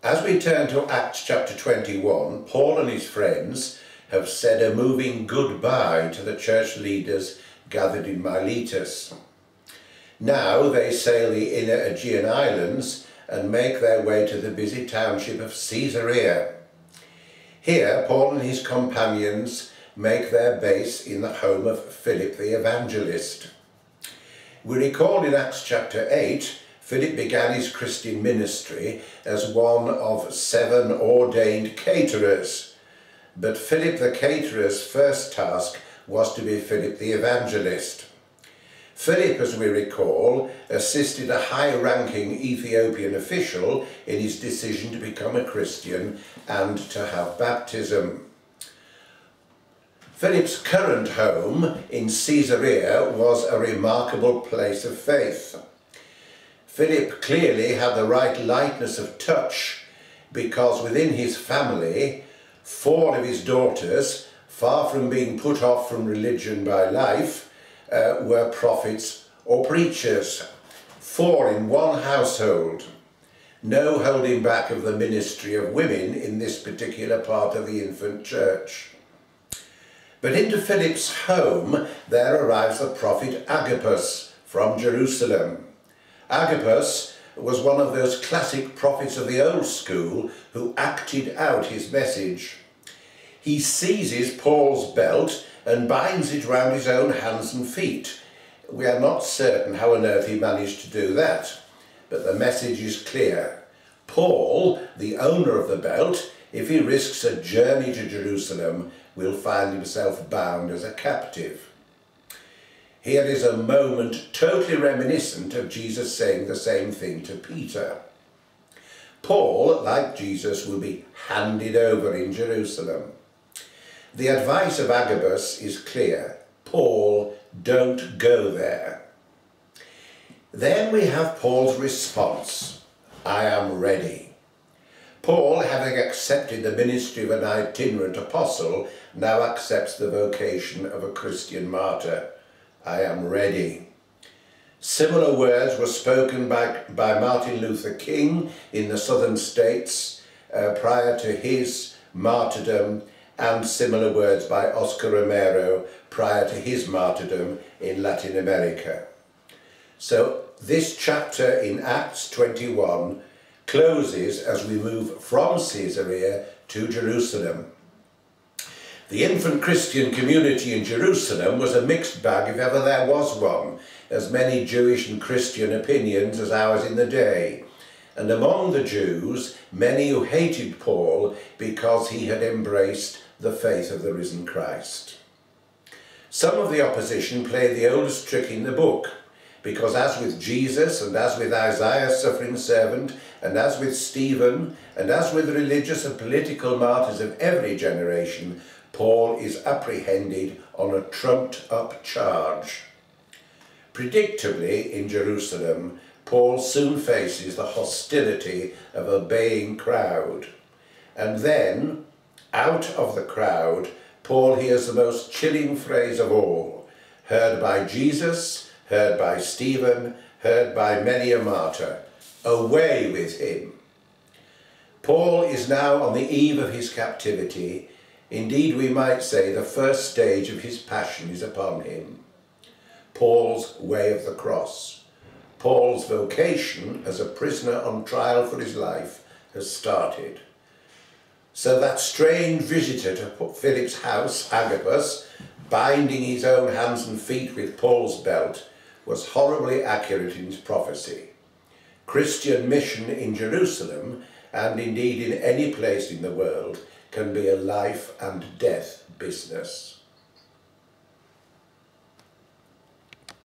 As we turn to Acts chapter 21, Paul and his friends have said a moving goodbye to the church leaders gathered in Miletus. Now they sail the inner Aegean islands and make their way to the busy township of Caesarea. Here Paul and his companions make their base in the home of Philip the evangelist. We recall in Acts chapter 8, Philip began his Christian ministry as one of 7 ordained caterers. But Philip the caterer's first task was to be Philip the evangelist. Philip, as we recall, assisted a high-ranking Ethiopian official in his decision to become a Christian and to have baptism. Philip's current home in Caesarea was a remarkable place of faith. Philip clearly had the right lightness of touch because within his family, 4 of his daughters, far from being put off from religion by life, were prophets or preachers. 4 in one household. No holding back of the ministry of women in this particular part of the infant church. But into Philip's home there arrives the prophet Agabus from Jerusalem. Agabus was one of those classic prophets of the old school who acted out his message. He seizes Paul's belt and binds it round his own hands and feet. We are not certain how on earth he managed to do that, but the message is clear. Paul, the owner of the belt, if he risks a journey to Jerusalem, will find himself bound as a captive. Here is a moment totally reminiscent of Jesus saying the same thing to Peter. Paul, like Jesus, will be handed over in Jerusalem. The advice of Agabus is clear. Paul, don't go there. Then we have Paul's response. I am ready. Paul, having accepted the ministry of an itinerant apostle, now accepts the vocation of a Christian martyr. I am ready. Similar words were spoken by Martin Luther King in the southern states prior to his martyrdom, and similar words by Oscar Romero prior to his martyrdom in Latin America. So this chapter in Acts 21 closes as we move from Caesarea to Jerusalem. The infant Christian community in Jerusalem was a mixed bag if ever there was one, as many Jewish and Christian opinions as ours in the day. And among the Jews, many who hated Paul because he had embraced the faith of the risen Christ. Some of the opposition played the oldest trick in the book, because as with Jesus and as with Isaiah's suffering servant and as with Stephen and as with religious and political martyrs of every generation, Paul is apprehended on a trumped-up charge. Predictably, in Jerusalem, Paul soon faces the hostility of a baying crowd. And then, out of the crowd, Paul hears the most chilling phrase of all, heard by Jesus, heard by Stephen, heard by many a martyr, away with him. Paul is now on the eve of his captivity. Indeed, we might say the first stage of his passion is upon him. Paul's way of the cross. Paul's vocation as a prisoner on trial for his life has started. So that strange visitor to Philip's house, Agabus, binding his own hands and feet with Paul's belt, was horribly accurate in his prophecy. Christian mission in Jerusalem, and indeed in any place in the world, can be a life and death business.